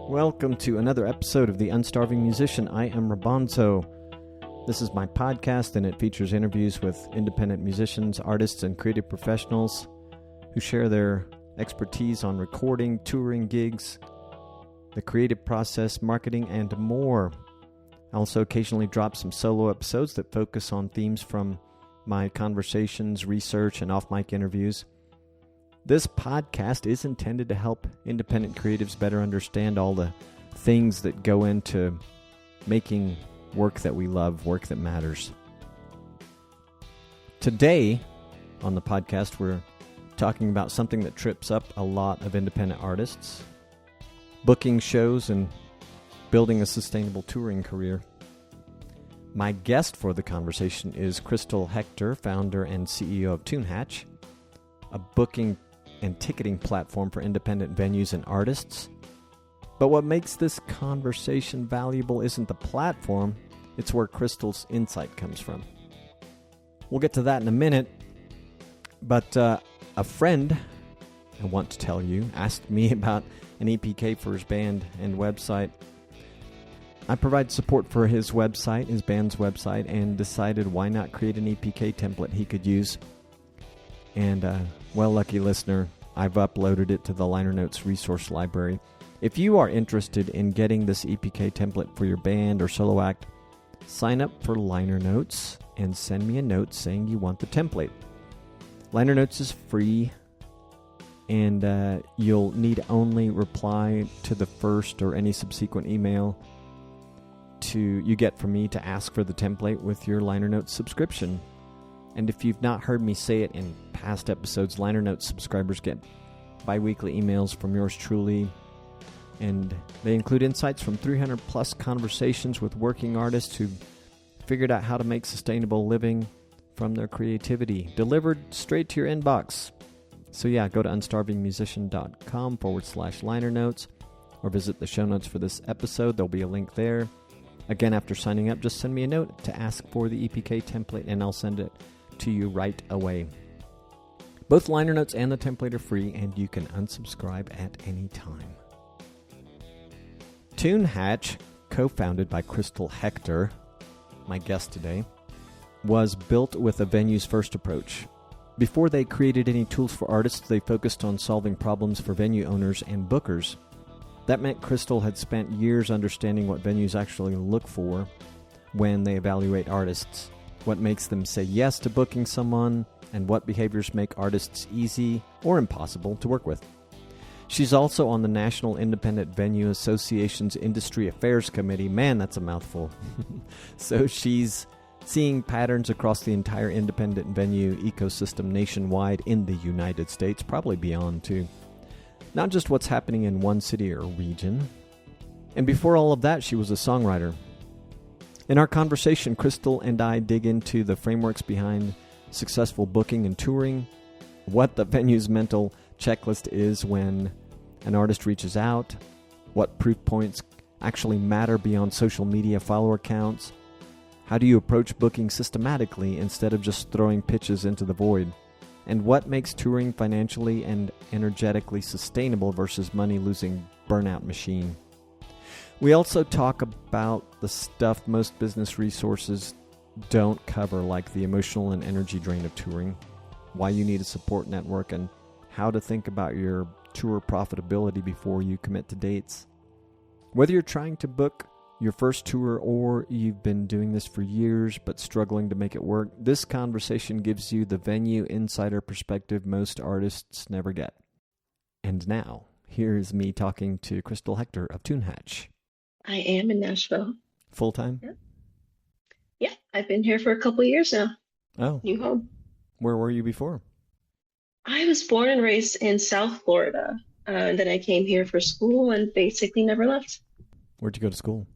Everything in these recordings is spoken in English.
Welcome to another episode of The Unstarving Musician. I am Rabanzo. This is my podcast, and it features interviews with independent musicians, artists, and creative professionals who share their expertise on recording, touring gigs, the creative process, marketing, and more. I also occasionally drop some solo episodes that focus on themes from my conversations, research, and off-mic interviews. This podcast is intended to help independent creatives better understand all the things that go into making work that we love, work that matters. Today on the podcast, we're talking about something that trips up a lot of independent artists: booking shows and building a sustainable touring career. My guest for the conversation is Christal Hector, founder and CEO of TuneHatch, a booking and ticketing platform for independent venues and artists. But what makes this conversation valuable isn't the platform, it's where Christal's insight comes from. We'll get to that in a minute, but a friend, I want to tell you, asked me about an EPK for his band and website. I provide support for his website, his band's website, and decided why not create an EPK template he could use. And, well, lucky listener, I've uploaded it to the liner notes resource library. If you are interested in getting this EPK template for your band or solo act, sign up for liner notes and send me a note saying you want the template. Liner notes is free, and you'll need only reply to the first or any subsequent email you get from me to ask for the template with your liner notes subscription. And if you've not heard me say it in past episodes, liner notes subscribers get bi-weekly emails from yours truly, and they include insights from 300 plus conversations with working artists who've figured out how to make sustainable living from their creativity, delivered straight to your inbox. So yeah, go to unstarvingmusician.com/liner notes or visit the show notes for this episode. There'll be a link there. Again, after signing up, just send me a note to ask for the EPK template, and I'll send it to you right away. Both liner notes and the template are free, and you can unsubscribe at any time. TuneHatch, co-founded by Christal Hector, my guest today, was built with a venue's first approach. Before they created any tools for artists, they focused on solving problems for venue owners and bookers. That meant Christal had spent years understanding what venues actually look for when they evaluate artists, what makes them say yes to booking someone, and what behaviors make artists easy or impossible to work with. She's also on the National Independent Venue Association's Industry Affairs Committee. Man, that's a mouthful. So she's seeing patterns across the entire independent venue ecosystem nationwide in the United States, probably beyond too. Not just what's happening in one city or region. And before all of that, she was a songwriter. In our conversation, Christal and I dig into the frameworks behind successful booking and touring, what the venue's mental checklist is when an artist reaches out, what proof points actually matter beyond social media follower counts, how do you approach booking systematically instead of just throwing pitches into the void, and what makes touring financially and energetically sustainable versus money-losing burnout machine. We also talk about the stuff most business resources don't cover, like the emotional and energy drain of touring, why you need a support network, and how to think about your tour profitability before you commit to dates. Whether you're trying to book your first tour or you've been doing this for years but struggling to make it work, this conversation gives you the venue insider perspective most artists never get. And now, here's me talking to Christal Hector of TuneHatch. I am in Nashville. Full-time? Yeah, I've been here for a couple years now. Oh. New home. Where were you before? I was born and raised in South Florida. Then I came here for school and basically never left. Where'd you go to school?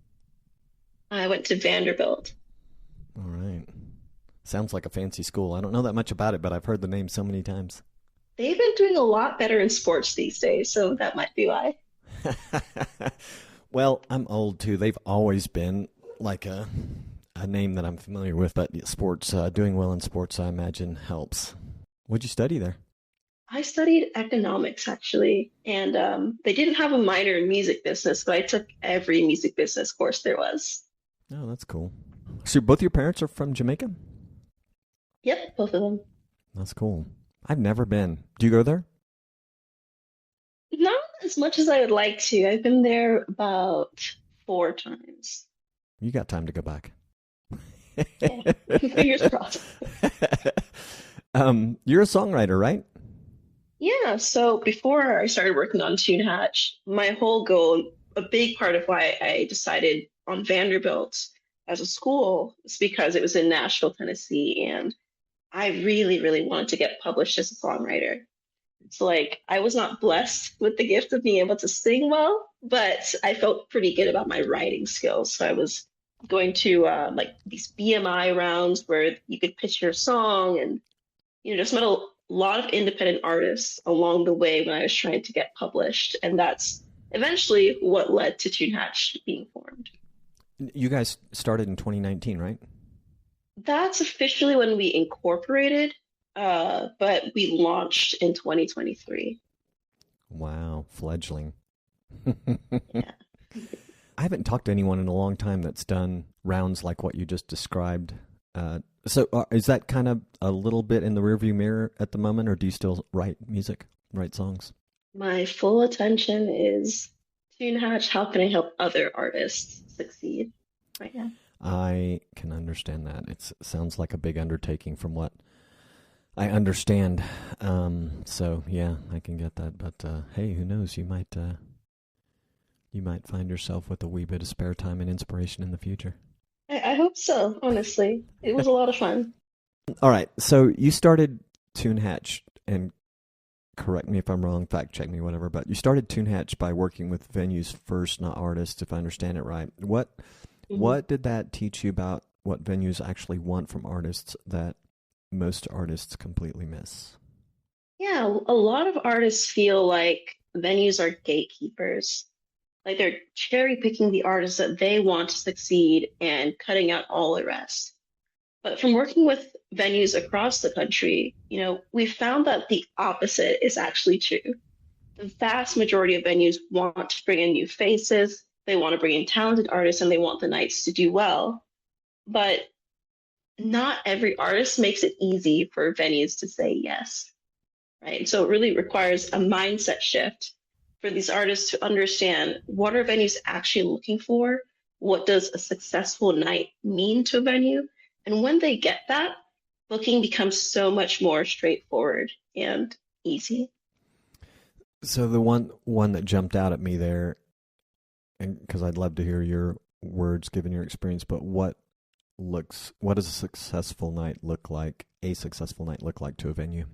I went to Vanderbilt. All right. Sounds like a fancy school. I don't know that much about it, but I've heard the name so many times. They've been doing a lot better in sports these days, so that might be why. Well, I'm old too. They've always been like a name that I'm familiar with, but sports, doing well in sports, I imagine, helps. What'd you study there? I studied economics actually, and they didn't have a minor in music business, but I took every music business course there was. Oh, that's cool. So both your parents are from Jamaica? Yep, both of them. That's cool. I've never been. Do you go there? Not as much as I would like to. I've been there about 4 times. You got time to go back. Yeah, fingers crossed. You're a songwriter, right? Yeah, so before I started working on TuneHatch, my whole goal, a big part of why I decided on Vanderbilt as a school is because it was in Nashville, Tennessee, and I really, really wanted to get published as a songwriter. So like I was not blessed with the gift of being able to sing well, but I felt pretty good about my writing skills. So I was going to like these BMI rounds where you could pitch your song and just met a lot of independent artists along the way when I was trying to get published. And that's eventually what led to TuneHatch being formed. You guys started in 2019, right? That's officially when we incorporated, but we launched in 2023. Wow, fledgling. Yeah. I haven't talked to anyone in a long time that's done rounds like what you just described. So is that kind of a little bit in the rearview mirror at the moment, or do you still write music, write songs? My full attention is TuneHatch. How can I help other artists succeed right now? I can understand that. It sounds like a big undertaking from what I understand. So yeah, I can get that. But hey, who knows? You might find yourself with a wee bit of spare time and inspiration in the future. I hope so, honestly. It was a lot of fun. All right. So you started TuneHatch, and correct me if I'm wrong, fact check me, whatever, but you started TuneHatch by working with venues first, not artists, if I understand it right. Mhm. What did that teach you about what venues actually want from artists that most artists completely miss? Yeah, a lot of artists feel like venues are gatekeepers. Like they're cherry picking the artists that they want to succeed and cutting out all the rest. But from working with venues across the country, we found that the opposite is actually true. The vast majority of venues want to bring in new faces, they want to bring in talented artists, and they want the nights to do well. But not every artist makes it easy for venues to say yes, right? So it really requires a mindset shift for these artists to understand what are venues actually looking for? What does a successful night mean to a venue? And when they get that, booking becomes so much more straightforward and easy. So the one that jumped out at me there, and because I'd love to hear your words given your experience, but what does a successful night look like? A successful night look like to a venue?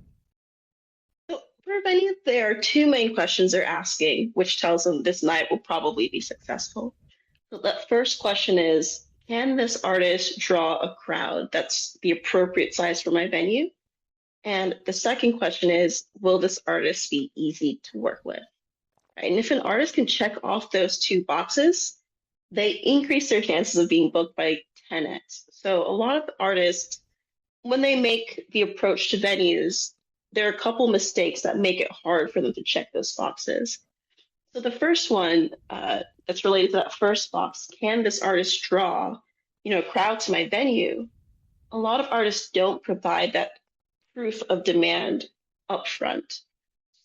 So for a venue, there are two main questions they're asking, which tells them this night will probably be successful. So that first question is, can this artist draw a crowd that's the appropriate size for my venue? And the second question is, will this artist be easy to work with? Right? And if an artist can check off those two boxes, they increase their chances of being booked by 10x. So a lot of artists, when they make the approach to venues, there are a couple mistakes that make it hard for them to check those boxes. So the first one that's related to that first box, can this artist draw, a crowd to my venue? A lot of artists don't provide that proof of demand upfront.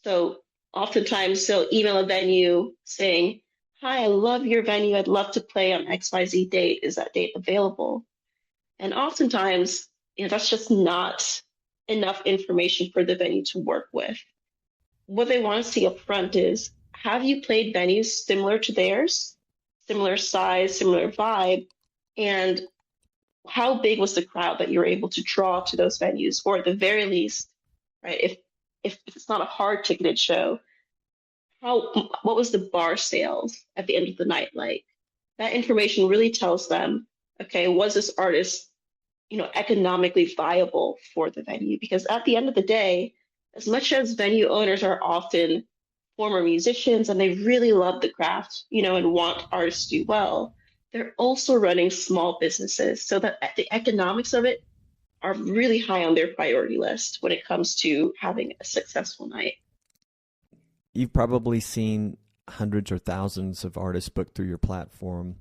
So oftentimes they'll email a venue saying, "Hi, I love your venue. I'd love to play on XYZ date. Is that date available?" And oftentimes, that's just not enough information for the venue to work with. What they want to see up front is, have you played venues similar to theirs, similar size, similar vibe, and how big was the crowd that you were able to draw to those venues, or at the very least, right? If it's not a hard ticketed show, what was the bar sales at the end of the night like? That information really tells them, okay, was this artist, economically viable for the venue? Because at the end of the day, as much as venue owners are often former musicians and they really love the craft, and want artists to do well, they're also running small businesses so that the economics of it are really high on their priority list when it comes to having a successful night. You've probably seen hundreds or thousands of artists booked through your platform.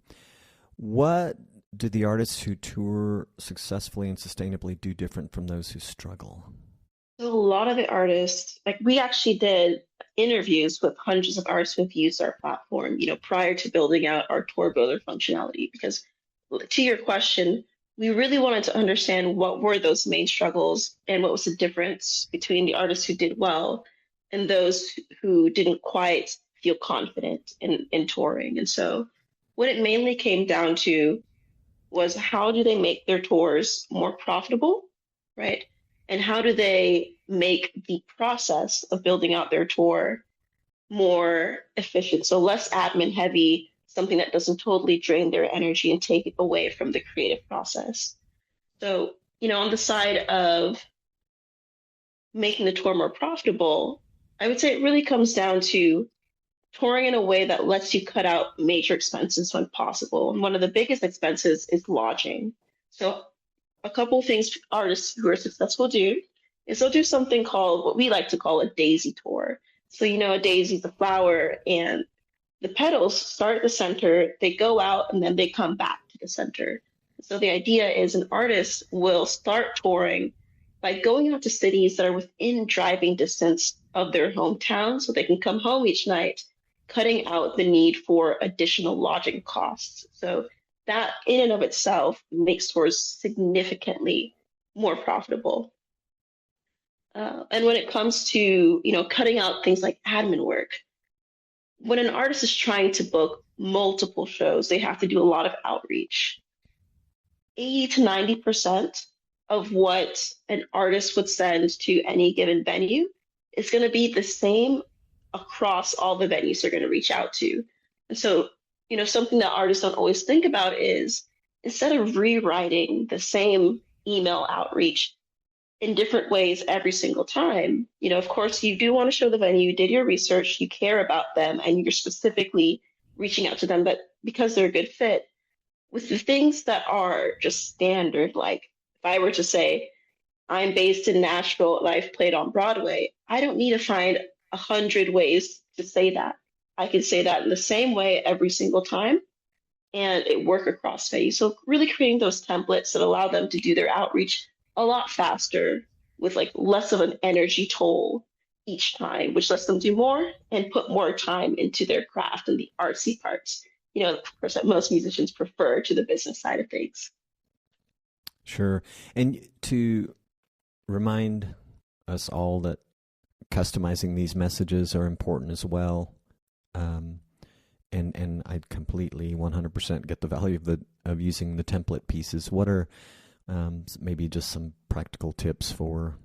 What do the artists who tour successfully and sustainably do different from those who struggle? So a lot of the artists, like we actually did interviews with hundreds of artists who've used our platform, prior to building out our tour builder functionality. Because to your question, we really wanted to understand what were those main struggles and what was the difference between the artists who did well and those who didn't quite feel confident in touring. And so what it mainly came down to was how do they make their tours more profitable, right? And how do they make the process of building out their tour more efficient? So less admin heavy, something that doesn't totally drain their energy and take it away from the creative process. So, on the side of making the tour more profitable, I would say it really comes down to touring in a way that lets you cut out major expenses when possible. And one of the biggest expenses is lodging. So a couple of things artists who are successful do is they'll do something called what we like to call a daisy tour. So, a daisy is a flower and the petals start at the center, they go out, and then they come back to the center. So the idea is an artist will start touring by going out to cities that are within driving distance of their hometown so they can come home each night, cutting out the need for additional lodging costs. So that in and of itself makes tours significantly more profitable. And when it comes to, cutting out things like admin work, when an artist is trying to book multiple shows, they have to do a lot of outreach. 80 to 90% of what an artist would send to any given venue is going to be the same across all the venues they're going to reach out to. And so, something that artists don't always think about is instead of rewriting the same email outreach in different ways every single time, of course, you do want to show the venue, you did your research, you care about them, and you're specifically reaching out to them, but because they're a good fit, with the things that are just standard, like if I were to say, I'm based in Nashville and I've played on Broadway, I don't need to find 100 ways to say that. I can say that in the same way every single time and it work across venues. So really creating those templates that allow them to do their outreach a lot faster with like less of an energy toll each time, which lets them do more and put more time into their craft and the artsy parts. Of course, that most musicians prefer to the business side of things. Sure. And to remind us all that customizing these messages are important as well. And I completely 100% get the value of using the template pieces. What are maybe just some practical tips for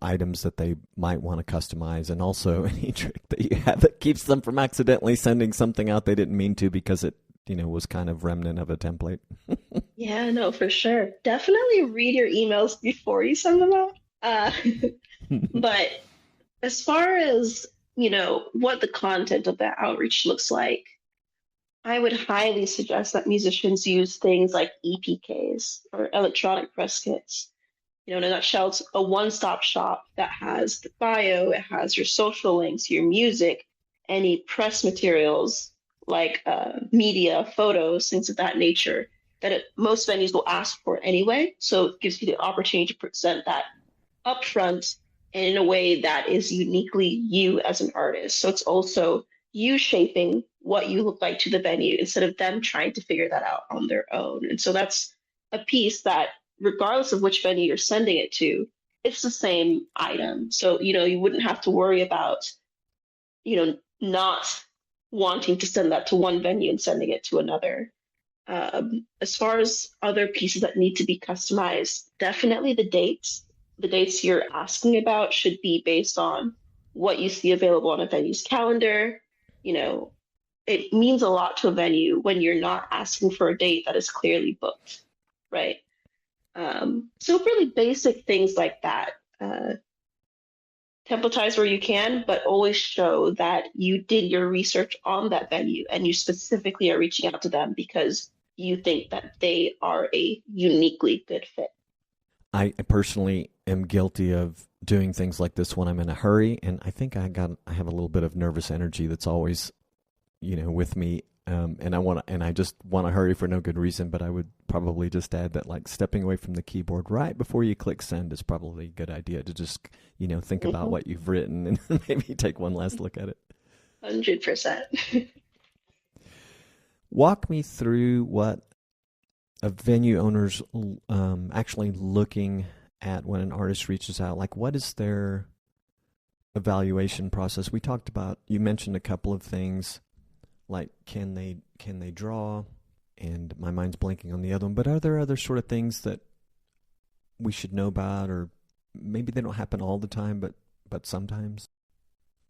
items that they might want to customize, and also any trick that you have that keeps them from accidentally sending something out they didn't mean to because it was kind of remnant of a template? Yeah, no, for sure. Definitely read your emails before you send them out. But as far as, what the content of that outreach looks like, I would highly suggest that musicians use things like EPKs or electronic press kits. In a nutshell, it's a one-stop shop that has the bio, it has your social links, your music, any press materials like media, photos, things of that nature that most venues will ask for anyway. So it gives you the opportunity to present that upfront and in a way that is uniquely you as an artist. So it's also you shaping what you look like to the venue instead of them trying to figure that out on their own. And so that's a piece that, regardless of which venue you're sending it to, it's the same item. So, you wouldn't have to worry about, not wanting to send that to one venue and sending it to another. As far as other pieces that need to be customized, definitely the dates. The dates you're asking about should be based on what you see available on a venue's calendar. It means a lot to a venue when you're not asking for a date that is clearly booked, right? So really basic things like that. Templatize where you can, but always show that you did your research on that venue and you specifically are reaching out to them because you think that they are a uniquely good fit? I personally am guilty of doing things like this when I'm in a hurry, and I think I have a little bit of nervous energy that's always, with me. And I just want to hurry for no good reason. But I would probably just add that, like, stepping away from the keyboard right before you click send is probably a good idea to just think about what you've written and maybe take one last look at it. 100%. Walk me through what a venue owner's actually looking at when an artist reaches out. Like, what is their evaluation process? You mentioned a couple of things, like can they draw, and my mind's blanking on the other one, but are there other sort of things that we should know about, or maybe they don't happen all the time, but sometimes?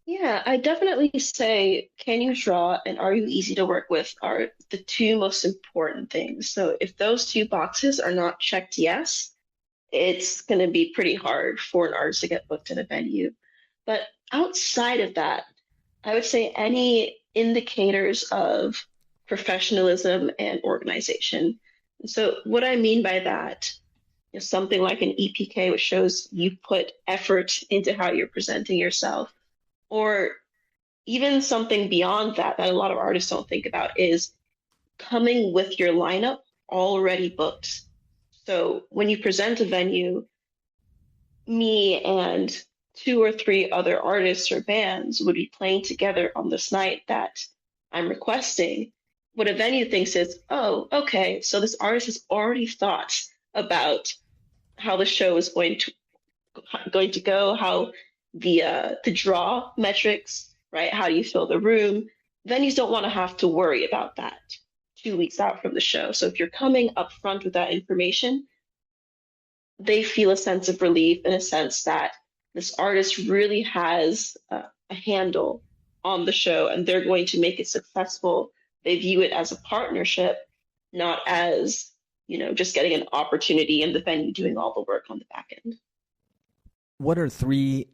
Yeah, I definitely say, can you draw and are you easy to work with are the two most important things. So if those two boxes are not checked yes, it's going to be pretty hard for an artist to get booked in a venue. But outside of that, I would say any indicators of professionalism and organization. And so what I mean by that is something like an EPK, which shows you put effort into how you're presenting yourself, or even something beyond that that a lot of artists don't think about is coming with your lineup already booked. So when you present a venue, me and two or three other artists or bands would be playing together on this night that I'm requesting. What a venue thinks is, oh, okay, so this artist has already thought about how the show is going to go, how the draw metrics, right? How do you fill the room? Venues don't want to have to worry about that 2 weeks out from the show. So if you're coming up front with that information, they feel a sense of relief, in a sense that this artist really has a handle on the show and they're going to make it successful. They view it as a partnership, not as, just getting an opportunity and the venue doing all the work on the back end. What are three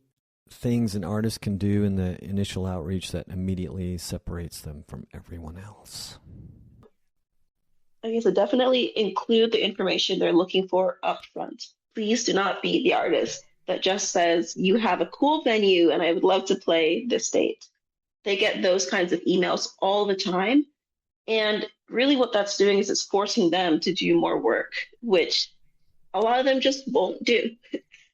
things an artist can do in the initial outreach that immediately separates them from everyone else? I guess definitely include the information they're looking for up front. Please do not be the artist that just says, you have a cool venue and I would love to play this date. They get those kinds of emails all the time. And really what that's doing is it's forcing them to do more work, which a lot of them just won't do.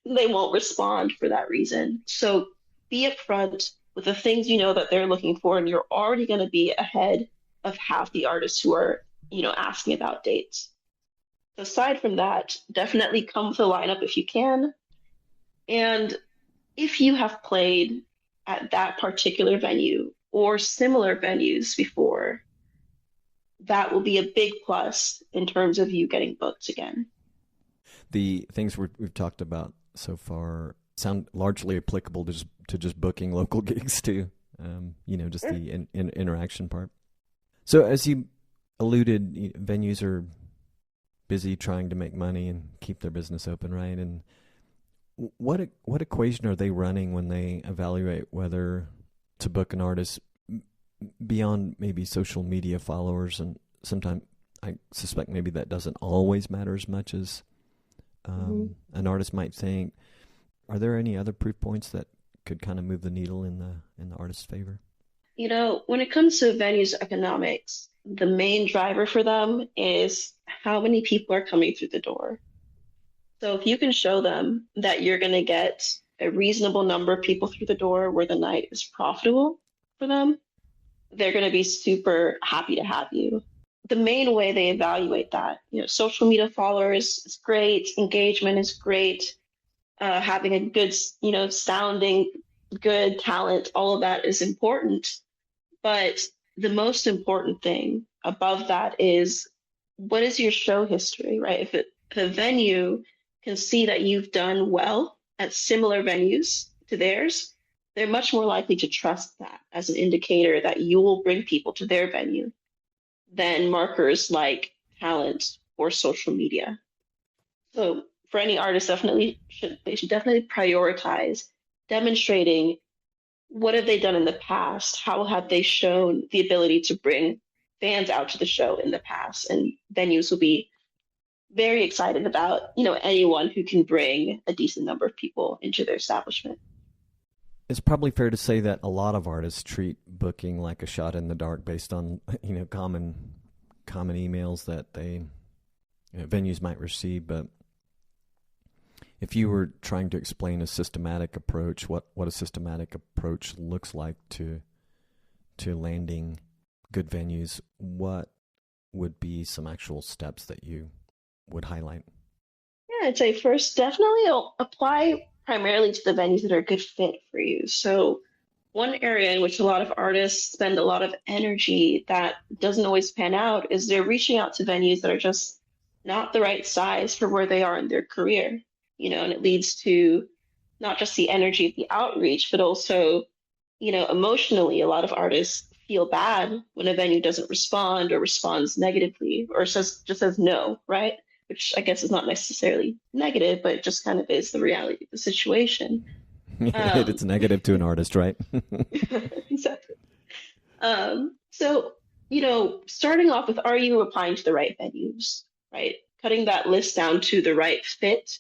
They won't respond for that reason. So be upfront with the things that they're looking for, and you're already going to be ahead of half the artists who are, asking about dates. So aside from that, definitely come with a lineup if you can. And if you have played at that particular venue or similar venues before, that will be a big plus in terms of you getting booked again. The things we've talked about so far sound largely applicable to just booking local gigs too. Just Sure. the interaction part. So as you alluded, venues are busy trying to make money and keep their business open, right? And what equation are they running when they evaluate whether to book an artist beyond maybe social media followers? And sometimes I suspect maybe that doesn't always matter as much as an artist might think. Are there any other proof points that could kind of move the needle in the artist's favor? When it comes to venues economics, the main driver for them is how many people are coming through the door. So if you can show them that you're going to get a reasonable number of people through the door where the night is profitable for them, they're going to be super happy to have you. The main way they evaluate that, social media followers is great, engagement is great, having a good, sounding good talent, all of that is important. But the most important thing above that is, what is your show history, right? If a venue can see that you've done well at similar venues to theirs, they're much more likely to trust that as an indicator that you will bring people to their venue than markers like talent or social media. So for any artist, they should definitely prioritize demonstrating what have they done in the past, how have they shown the ability to bring fans out to the show in the past, and venues will be very excited about, anyone who can bring a decent number of people into their establishment. It's probably fair to say that a lot of artists treat booking like a shot in the dark based on, common emails that they venues might receive. But if you were trying to explain a systematic approach, what a systematic approach looks like to landing good venues, what would be some actual steps that you would highlight? Yeah, I'd say first, definitely apply primarily to the venues that are a good fit for you. So one area in which a lot of artists spend a lot of energy that doesn't always pan out is they're reaching out to venues that are just not the right size for where they are in their career, and it leads to not just the energy of the outreach, but also, emotionally, a lot of artists feel bad when a venue doesn't respond or responds negatively or just says no, right? Which I guess is not necessarily negative, but it just kind of is the reality of the situation. It's negative to an artist, right? Exactly. So, starting off with, are you applying to the right venues, right? Cutting that list down to the right fit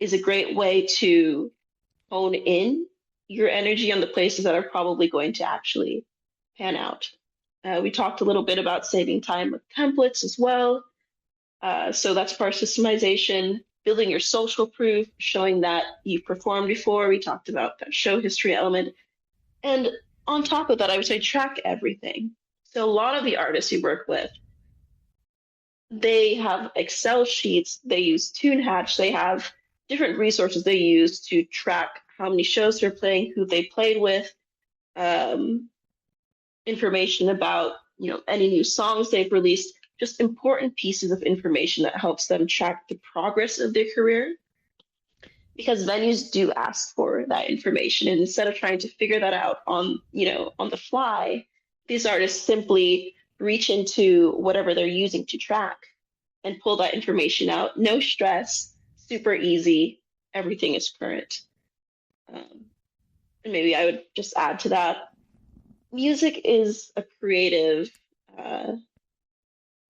is a great way to hone in your energy on the places that are probably going to actually pan out. We talked a little bit about saving time with templates as well. So that's part of systemization, building your social proof, showing that you've performed before. We talked about that show history element. And on top of that, I would say track everything. So a lot of the artists you work with, they have Excel sheets, they use TuneHatch, they have different resources they use to track how many shows they're playing, who they played with, information about, any new songs they've released, just important pieces of information that helps them track the progress of their career. Because venues do ask for that information. And instead of trying to figure that out on the fly, these artists simply reach into whatever they're using to track and pull that information out. No stress, super easy, everything is current. And maybe I would just add to that, music is a creative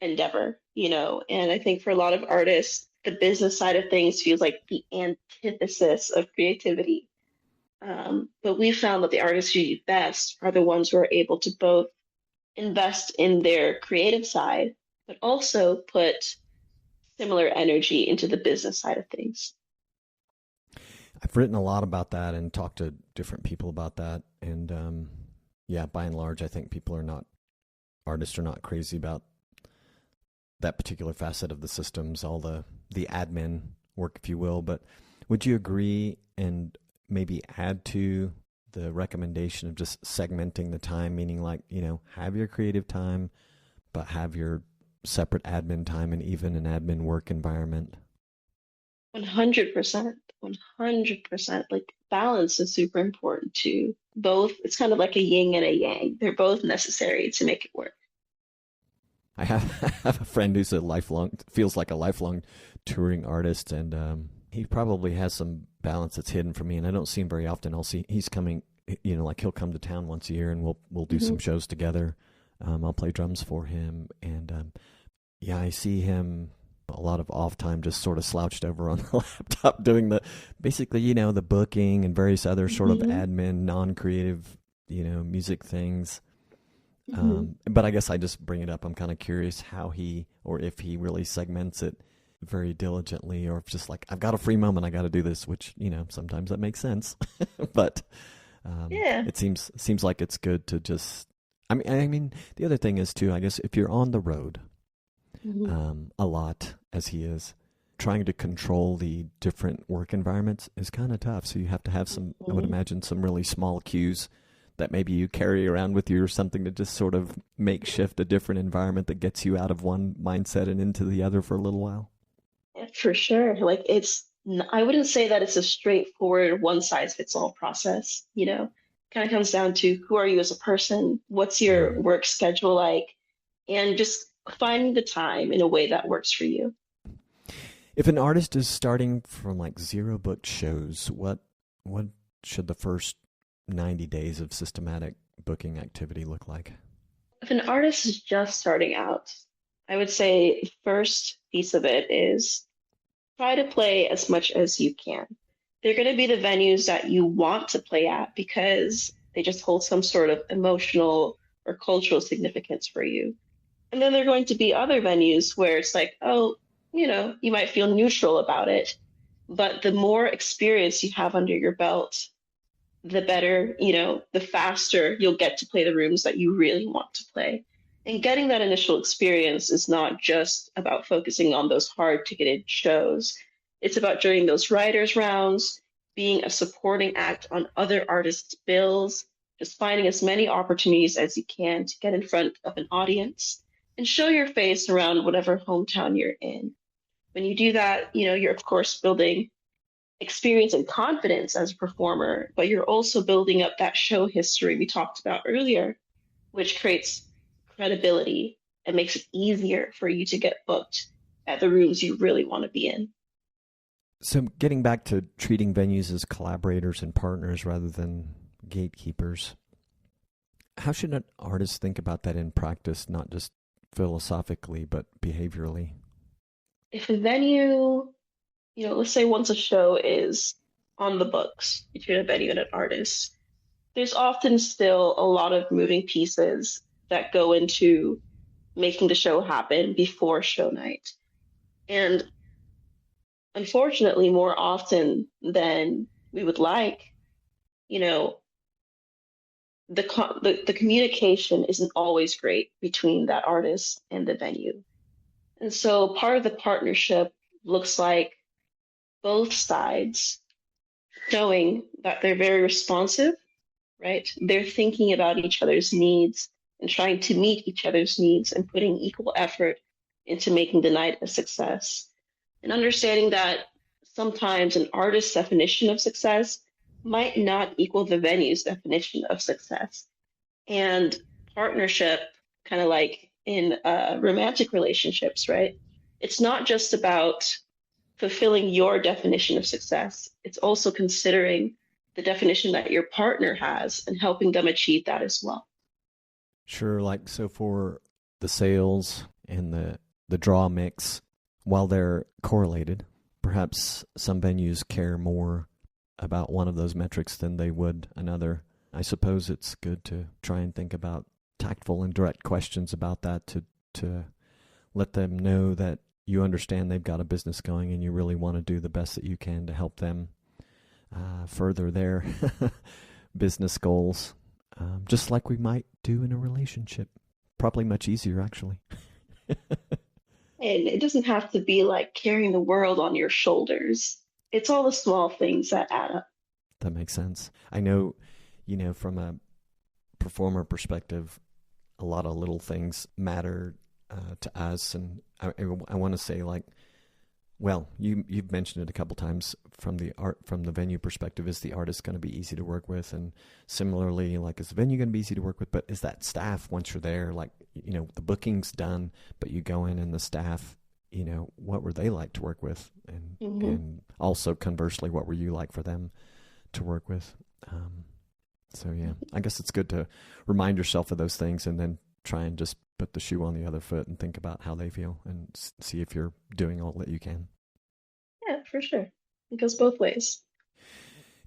endeavor, and I think for a lot of artists, the business side of things feels like the antithesis of creativity. But we found that the artists who do best are the ones who are able to both invest in their creative side, but also put similar energy into the business side of things. I've written a lot about that and talked to different people about that. And by and large, I think artists are not crazy about that particular facet of the systems, all the admin work, if you will. But would you agree and maybe add to the recommendation of just segmenting the time, meaning like, have your creative time, but have your separate admin time and even an admin work environment? 100%. 100%. Like, balance is super important too. Both, it's kind of like a yin and a yang. They're both necessary to make it work. I have a friend who's feels like a lifelong touring artist, and he probably has some balance that's hidden from me, and I don't see him very often. He's coming, like he'll come to town once a year, and we'll do some shows together. I'll play drums for him, and I see him a lot of off time, just sort of slouched over on the laptop doing the booking and various other sort of admin, non-creative, music things. But I guess I just bring it up. I'm kind of curious how if he really segments it very diligently, or if just like, I've got a free moment, I got to do this, which, sometimes that makes sense. But it seems like it's good to just, I mean, the other thing is too, I guess if you're on the road a lot, as he is, trying to control the different work environments is kind of tough. So you have to have I would imagine, some really small cues that maybe you carry around with you or something to just sort of makeshift a different environment that gets you out of one mindset and into the other for a little while. Yeah, for sure. Like, I wouldn't say that it's a straightforward one size fits all process, kind of comes down to who are you as a person? What's your work schedule like? And just finding the time in a way that works for you. If an artist is starting from like 0 booked shows, what should the first 90 days of systematic booking activity look like? If an artist is just starting out, I would say the first piece of it is try to play as much as you can. They're going to be the venues that you want to play at because they just hold some sort of emotional or cultural significance for you. And then there are going to be other venues where it's like, oh, you might feel neutral about it. But the more experience you have under your belt, the better, the faster you'll get to play the rooms that you really want to play. And getting that initial experience is not just about focusing on those hard ticketed shows. It's about doing those writers' rounds, being a supporting act on other artists' bills, just finding as many opportunities as you can to get in front of an audience and show your face around whatever hometown you're in. When you do that, you're of course building experience and confidence as a performer, but you're also building up that show history we talked about earlier, which creates credibility and makes it easier for you to get booked at the rooms you really want to be in. So getting back to treating venues as collaborators and partners rather than gatekeepers, how should an artist think about that in practice, not just philosophically, but behaviorally? If a venue, let's say once a show is on the books between a venue and an artist, there's often still a lot of moving pieces that go into making the show happen before show night. And unfortunately, more often than we would like, the communication isn't always great between that artist and the venue. And so part of the partnership looks like both sides showing that they're very responsive, right? They're thinking about each other's needs and trying to meet each other's needs and putting equal effort into making the night a success. And understanding that sometimes an artist's definition of success might not equal the venue's definition of success. And partnership, kind of like in romantic relationships, right? It's not just about fulfilling your definition of success. It's also considering the definition that your partner has and helping them achieve that as well. Sure. So for the sales and the draw mix, while they're correlated, perhaps some venues care more about one of those metrics than they would another. I suppose it's good to try and think about tactful and direct questions about that to let them know that you understand they've got a business going and you really want to do the best that you can to help them further their business goals, just like we might do in a relationship. Probably much easier, actually. And it doesn't have to be like carrying the world on your shoulders. It's all the small things that add up. That makes sense. I know, from a performer perspective, a lot of little things matter to us. And I want to say, you've mentioned it a couple times from the venue perspective. Is the artist going to be easy to work with? And similarly, is the venue going to be easy to work with? But is that staff, once you're there, the booking's done, but you go in and the staff, what were they like to work with? And and also conversely, what were you like for them to work with? So yeah, I guess it's good to remind yourself of those things and then try and just put the shoe on the other foot and think about how they feel and see if you're doing all that you can. Yeah, for sure. It goes both ways.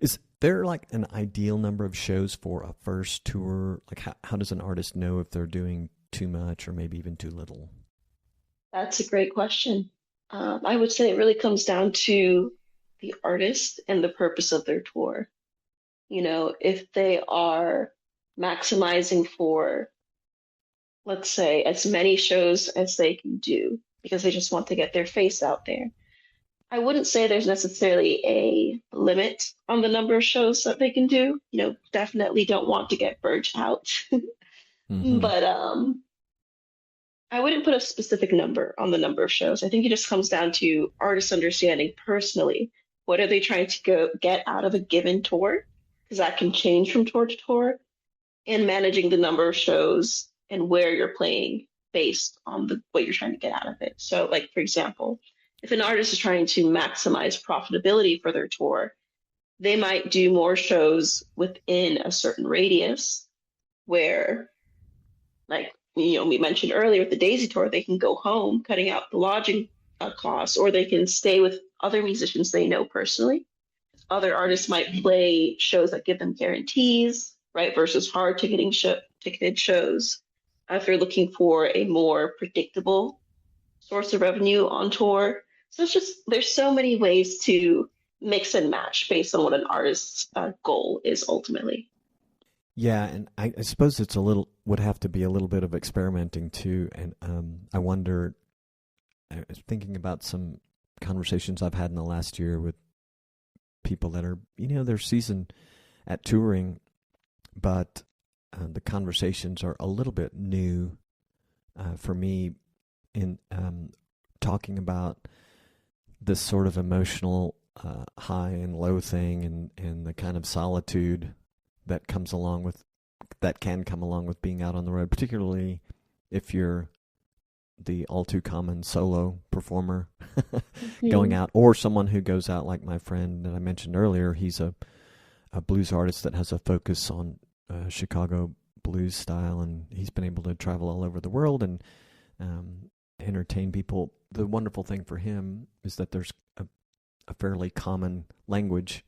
Is there an ideal number of shows for a first tour? How does an artist know if they're doing too much or maybe even too little? That's a great question. I would say it really comes down to the artist and the purpose of their tour. If they are maximizing for, let's say, as many shows as they can do because they just want to get their face out there, I wouldn't say there's necessarily a limit on the number of shows that they can do. Definitely don't want to get burnt out. But I wouldn't put a specific number on the number of shows. I think it just comes down to artists understanding personally what are they trying to get out of a given tour, because that can change from tour to tour, and managing the number of shows and where you're playing based on what you're trying to get out of it. So, for example, if an artist is trying to maximize profitability for their tour, they might do more shows within a certain radius where, we mentioned earlier with the Daisy Tour, they can go home, cutting out the lodging costs, or they can stay with other musicians they know personally. Other artists might play shows that give them guarantees, right, versus hard ticketed shows. If you're looking for a more predictable source of revenue on tour. So it's just, there's so many ways to mix and match based on what an artist's goal is ultimately. Yeah, and I suppose it's a little would have to be a little bit of experimenting too. And I wonder, I was thinking about some conversations I've had in the last year with people that are, they're seasoned at touring, but the conversations are a little bit new for me in talking about this sort of emotional high and low thing, and the kind of solitude that can come along with being out on the road, particularly if you're the all too common solo performer going out, or someone who goes out like my friend that I mentioned earlier. He's a blues artist that has a focus on Chicago blues style, and he's been able to travel all over the world and entertain people. The wonderful thing for him is that there's a fairly common language,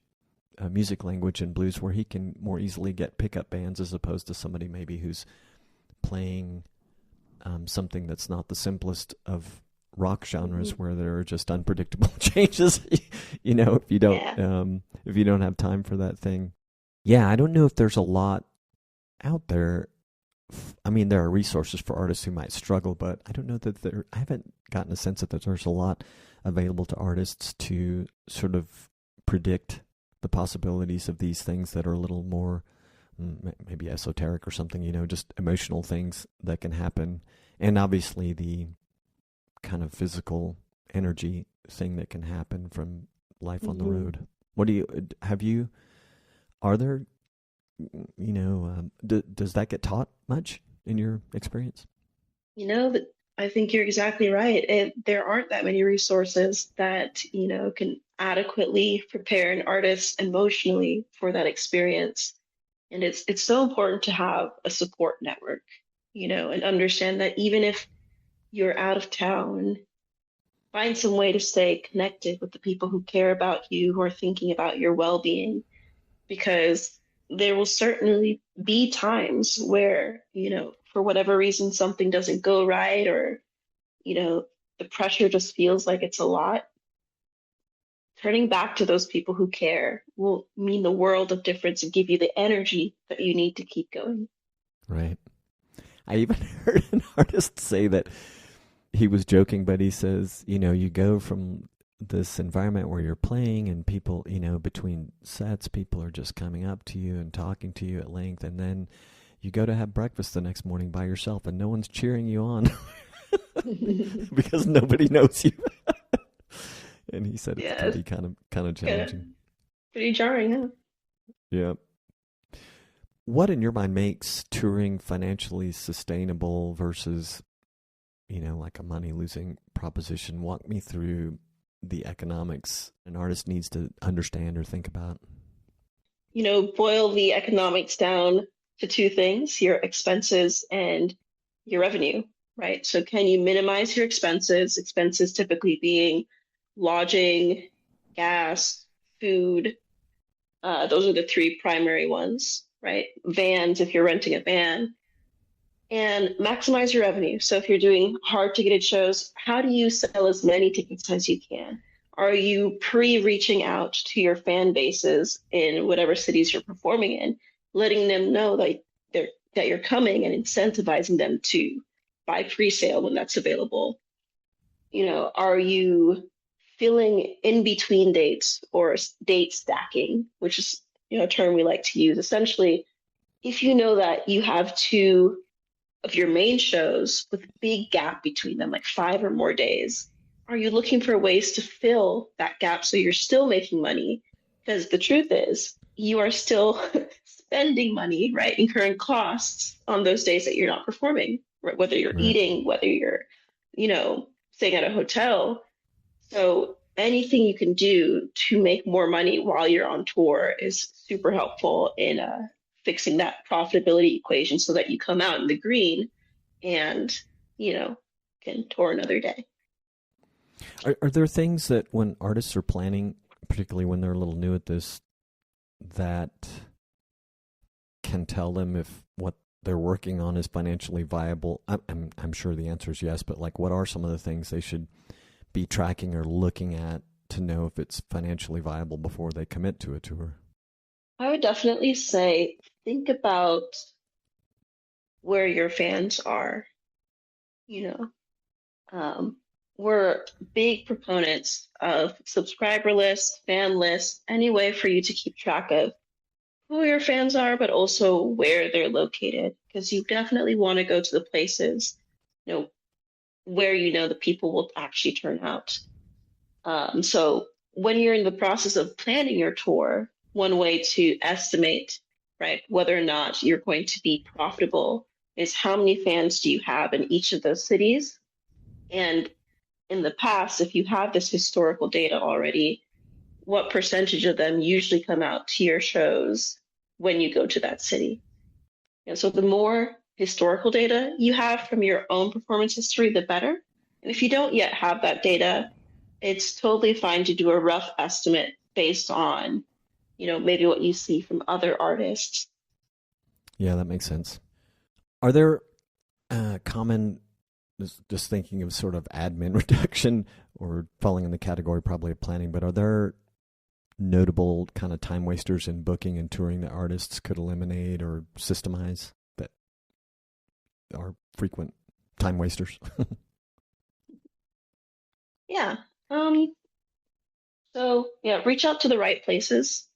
music language in blues, where he can more easily get pickup bands as opposed to somebody maybe who's playing something that's not the simplest of rock genres, where there are just unpredictable changes. If you don't have time for that thing. Yeah, I don't know if there's a lot out there. I mean, there are resources for artists who might struggle, but I don't know that I haven't gotten a sense that there's a lot available to artists to sort of predict the possibilities of these things that are a little more maybe esoteric or something, just emotional things that can happen. And obviously the kind of physical energy thing that can happen from life on the road. Are there, does that get taught much in your experience? That I think you're exactly right. There aren't that many resources that, can adequately prepare an artist emotionally for that experience. And it's so important to have a support network, and understand that even if you're out of town, find some way to stay connected with the people who care about you, who are thinking about your well-being, because there will certainly be times where, for whatever reason, something doesn't go right, or, the pressure just feels like it's a lot. Turning back to those people who care will mean the world of difference and give you the energy that you need to keep going. Right. I even heard an artist say that he was joking, but he says, you go from this environment where you're playing and people, between sets, people are just coming up to you and talking to you at length. And then you go to have breakfast the next morning by yourself and no one's cheering you on because nobody knows you. And he said it can be kind of challenging. Pretty jarring, huh? Yeah. What in your mind makes touring financially sustainable versus, like a money losing proposition? Walk me through the economics an artist needs to understand or think about. Boil the economics down to two things: your expenses and your revenue, right? So can you minimize your expenses typically being lodging, gas, food. Those are the three primary ones, right? Vans, if you're renting a van, and maximize your revenue. So if you're doing hard ticketed shows, how do you sell as many tickets as you can? Are you reaching out to your fan bases in whatever cities you're performing in, letting them know that you're coming and incentivizing them to buy pre-sale when that's available? Are you filling in between dates or date stacking, which is a term we like to use? Essentially, if you know that you have two of your main shows with a big gap between them, like 5 or more days, are you looking for ways to fill that gap so you're still making money? Because the truth is, you are still spending money, right? Incurring costs on those days that you're not performing, right? Whether you're eating, whether you're, staying at a hotel. So anything you can do to make more money while you're on tour is super helpful in fixing that profitability equation so that you come out in the green and, can tour another day. Are there things that when artists are planning, particularly when they're a little new at this, that can tell them if what they're working on is financially viable? I'm sure the answer is yes, but like, what are some of the things they should be tracking or looking at to know if it's financially viable before they commit to a tour? I would definitely say think about where your fans are. You know, we're big proponents of subscriber lists, fan lists, any way for you to keep track of who your fans are, but also where they're located, because you definitely want to go to the places, you know, where the people will actually turn out. So when you're in the process of planning your tour, one way to estimate, right, whether or not you're going to be profitable is how many fans do you have in each of those cities? And in the past, if you have this historical data already, what percentage of them usually come out to your shows when you go to that city? And so the more historical data you have from your own performance history, the better. And if you don't yet have that data, it's totally fine to do a rough estimate based on, maybe what you see from other artists. Yeah, that makes sense. Are there common, just thinking of sort of admin reduction or falling in the category probably of planning, but are there notable kind of time wasters in booking and touring that artists could eliminate or systemize that are frequent time wasters? Yeah. So yeah, reach out to the right places.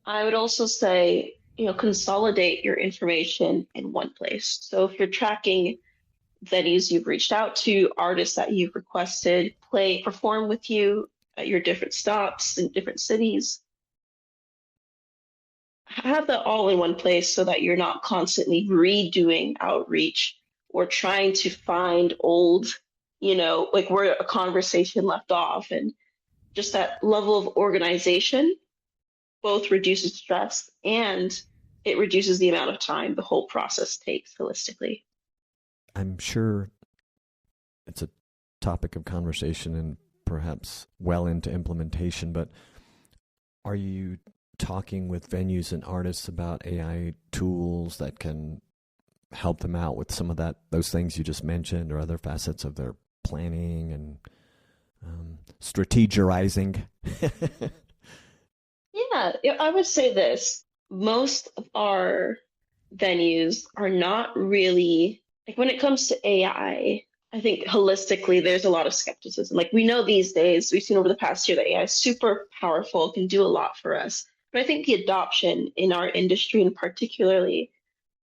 I would also say, consolidate your information in one place. So if you're tracking venues you've reached out to, artists that you've requested perform with you at your different stops in different cities, have that all in one place so that you're not constantly redoing outreach or trying to find old, like where a conversation left off. And just that level of organization both reduces stress and it reduces the amount of time the whole process takes holistically. I'm sure it's a topic of conversation and perhaps well into implementation, but are you talking with venues and artists about AI tools that can help them out with some of those things you just mentioned, or other facets of their planning and strategizing? Yeah, I would say this. Most of our venues are not really, like when it comes to AI, I think holistically there's a lot of skepticism. Like we know these days, we've seen over the past year that AI is super powerful, can do a lot for us. But I think the adoption in our industry, and particularly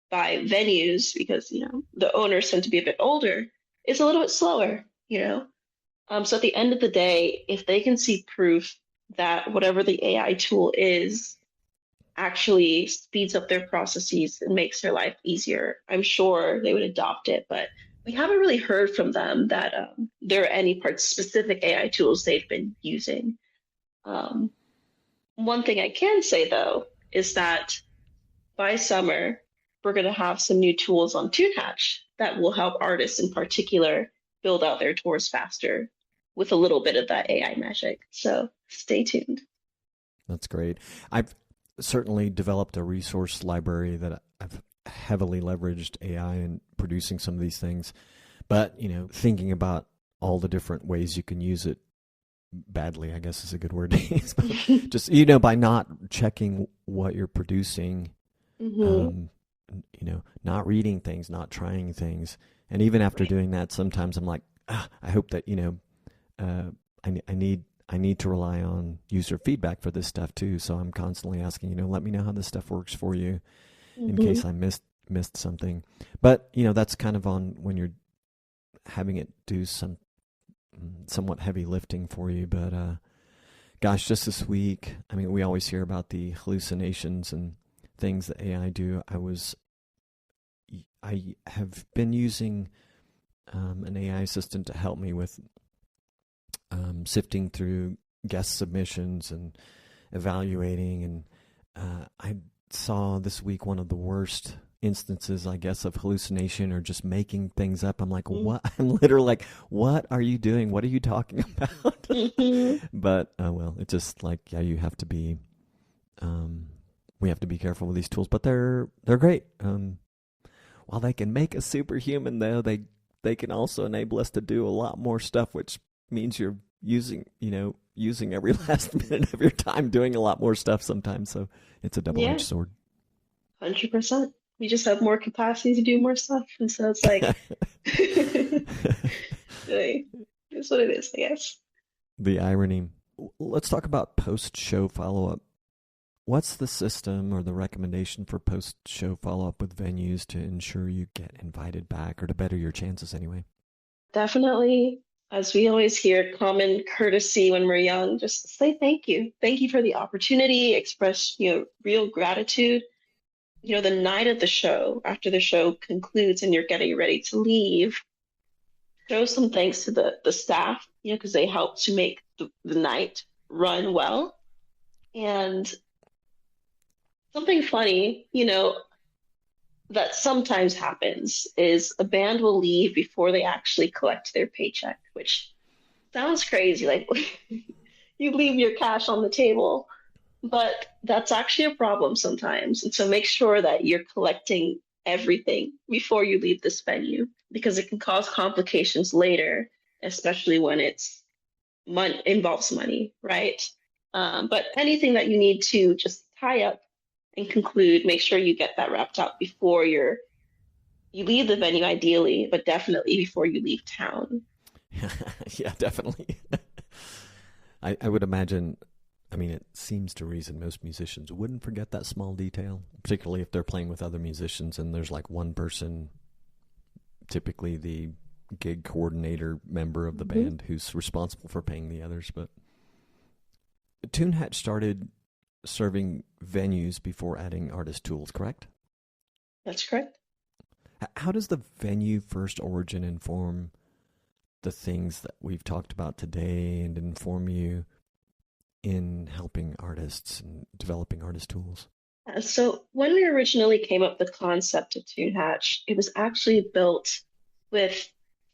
by venues, because the owners tend to be a bit older, is a little bit slower. So at the end of the day, if they can see proof that whatever the AI tool is actually speeds up their processes and makes their life easier, I'm sure they would adopt it. But we haven't really heard from them that there are any specific AI tools they've been using. One thing I can say, though, is that by summer, we're going to have some new tools on TuneHatch that will help artists in particular build out their tours faster with a little bit of that AI magic. So stay tuned. That's great. I've certainly developed a resource library that I've heavily leveraged AI in producing some of these things. But, thinking about all the different ways you can use it badly, I guess is a good word to use. Just, by not checking what you're producing, not reading things, not trying things. And even after doing that, sometimes I'm like, I hope that, I need to rely on user feedback for this stuff too. So I'm constantly asking, let me know how this stuff works for you in case I missed something. But, that's kind of on when you're having it do some somewhat heavy lifting for you. But gosh, just this week, we always hear about the hallucinations and things that AI do. I have been using an AI assistant to help me with sifting through guest submissions and evaluating. And I saw this week one of the worst instances, I guess, of hallucination or just making things up. I'm like, Mm-hmm. what? I'm literally like, what are you doing? What are you talking about? Mm-hmm. But, well, it's just like, yeah, you have to be, we have to be careful with these tools, but they're great. While they can make us superhuman, though, they can also enable us to do a lot more stuff, which means you're using every last minute of your time doing a lot more stuff sometimes. So it's a Yeah, double-edged sword. 100%. We just have more capacity to do more stuff. And so it's like, really, it's what it is, I guess. The irony. Let's talk about post-show follow-up. What's the system or the recommendation for post-show follow-up with venues to ensure you get invited back, or to better your chances anyway? Definitely, as we always hear, common courtesy when we're young, just say thank you. Thank you for the opportunity, express, real gratitude. The night of the show, after the show concludes and you're getting ready to leave, show some thanks to the staff, because they helped to make the night run well. And something funny, that sometimes happens is a band will leave before they actually collect their paycheck, which sounds crazy. Like you leave your cash on the table, but that's actually a problem sometimes. And so make sure that you're collecting everything before you leave this venue because it can cause complications later, especially when it's involves money, right? But anything that you need to just tie up and conclude, make sure you get that wrapped up before you leave the venue, ideally, but definitely before you leave town. Yeah, definitely. I would imagine, I mean, it seems to reason most musicians wouldn't forget that small detail, particularly if they're playing with other musicians and there's like one person, typically the gig coordinator member of the Mm-hmm. band, who's responsible for paying the others. But TuneHatch started serving venues before adding artist tools, correct? That's correct. How does the venue first origin inform the things that we've talked about today and inform you in helping artists and developing artist tools? So when we originally came up with the concept of TuneHatch, it was actually built with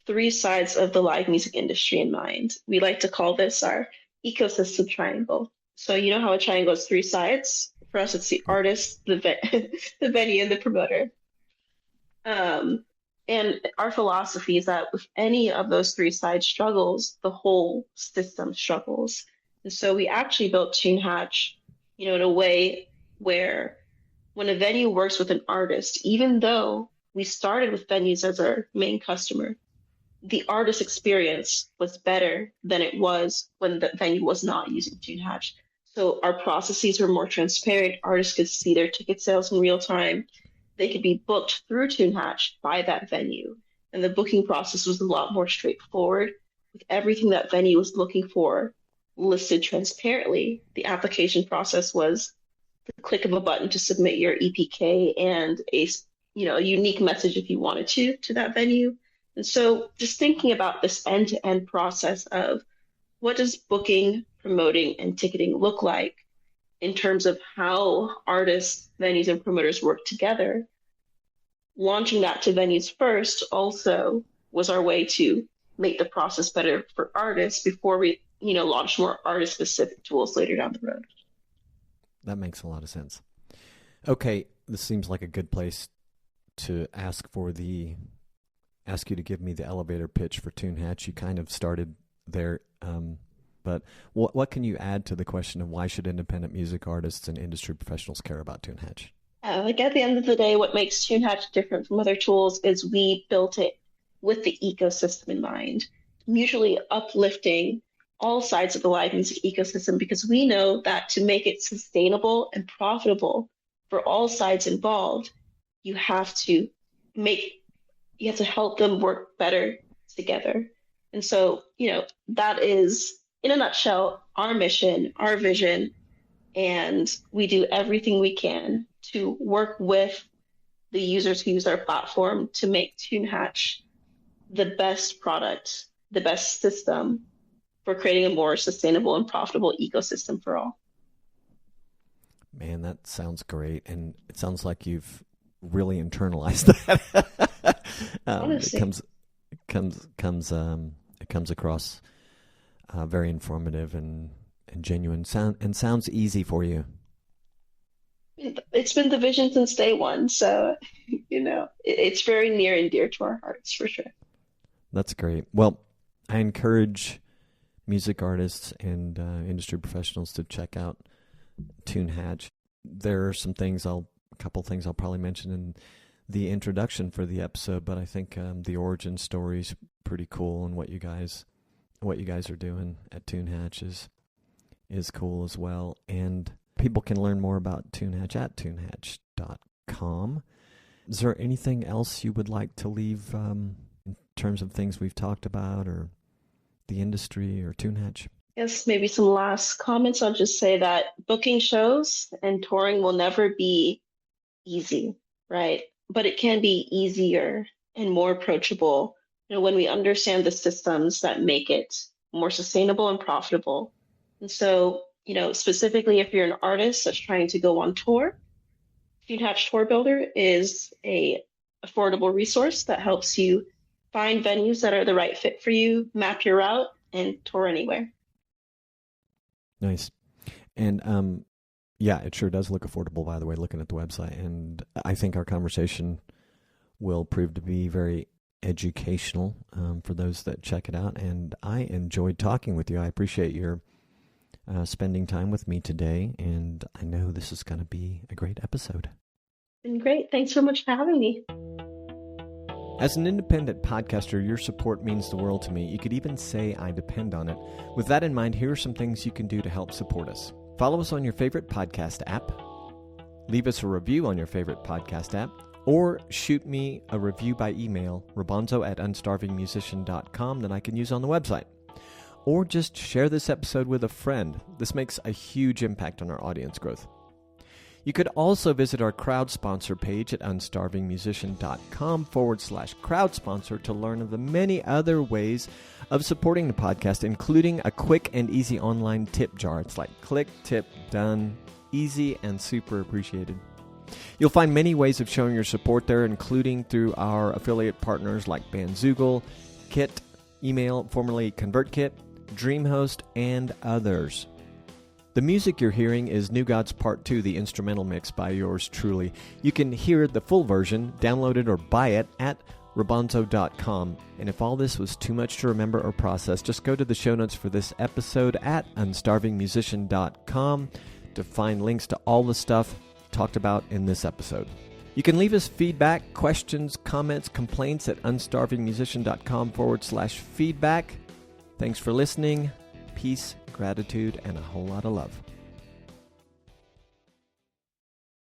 three sides of the live music industry in mind. We like to call this our ecosystem triangle. So you know how a triangle has three sides? For us, it's the artist, the venue, and the promoter. Um, and our philosophy is that if any of those three sides struggles, the whole system struggles. And so we actually built TuneHatch, in a way where when a venue works with an artist, even though we started with venues as our main customer, the artist experience was better than it was when the venue was not using TuneHatch. So our processes were more transparent. Artists could see their ticket sales in real time. They could be booked through TuneHatch by that venue. And the booking process was a lot more straightforward with everything that venue was looking for listed transparently. The application process was the click of a button to submit your EPK and a unique message if you wanted to that venue. And so just thinking about this end-to-end process of what does booking, promoting, and ticketing look like in terms of how artists, venues, and promoters work together. Launching that to venues first also was our way to make the process better for artists before we, launch more artist-specific tools later down the road. That makes a lot of sense. Okay, this seems like a good place to ask you to give me the elevator pitch for TuneHatch. You kind of started there, but what can you add to the question of why should independent music artists and industry professionals care about TuneHatch? Like at the end of the day, what makes TuneHatch different from other tools is we built it with the ecosystem in mind, mutually uplifting all sides of the live music ecosystem because we know that to make it sustainable and profitable for all sides involved, you have to make you have to help them work better together. And so, that is, in a nutshell, our mission, our vision, and we do everything we can to work with the users who use our platform to make TuneHatch the best product, the best system for creating a more sustainable and profitable ecosystem for all. Man, that sounds great. And it sounds like you've really internalize that. Honestly. It comes across very informative and genuine, sounds easy for you. It's been the vision since day one, so it's very near and dear to our hearts for sure. That's great. Well, I encourage music artists and industry professionals to check out TuneHatch. There are a couple things I'll probably mention in the introduction for the episode, but I think the origin story is pretty cool, and what you guys are doing at TuneHatch is cool as well. And people can learn more about TuneHatch at TuneHatch.com. Is there anything else you would like to leave in terms of things we've talked about, or the industry, or TuneHatch? Yes, maybe some last comments. I'll just say that booking shows and touring will never be easy, right? But it can be easier and more approachable, when we understand the systems that make it more sustainable and profitable. And so, specifically if you're an artist that's trying to go on tour, TuneHatch Tour Builder is a affordable resource that helps you find venues that are the right fit for you, map your route, and tour anywhere. Nice. And yeah, it sure does look affordable, by the way, looking at the website. And I think our conversation will prove to be very educational for those that check it out. And I enjoyed talking with you. I appreciate your spending time with me today. And I know this is going to be a great episode. Been great. Thanks so much for having me. As an independent podcaster, your support means the world to me. You could even say I depend on it. With that in mind, here are some things you can do to help support us. Follow us on your favorite podcast app. Leave us a review on your favorite podcast app. Or shoot me a review by email, robonzo@unstarvingmusician.com, that I can use on the website. Or just share this episode with a friend. This makes a huge impact on our audience growth. You could also visit our crowd sponsor page at unstarvingmusician.com/crowd sponsor to learn of the many other ways of supporting the podcast, including a quick and easy online tip jar. It's like click, tip, done, easy, and super appreciated. You'll find many ways of showing your support there, including through our affiliate partners like Bandzoogle, Kit, Email, formerly ConvertKit, DreamHost, and others. The music you're hearing is New Gods Part 2, the instrumental mix by yours truly. You can hear the full version, download it, or buy it at robonzo.com. And if all this was too much to remember or process, just go to the show notes for this episode at unstarvingmusician.com to find links to all the stuff talked about in this episode. You can leave us feedback, questions, comments, complaints at unstarvingmusician.com/feedback. Thanks for listening. Peace, gratitude, and a whole lot of love.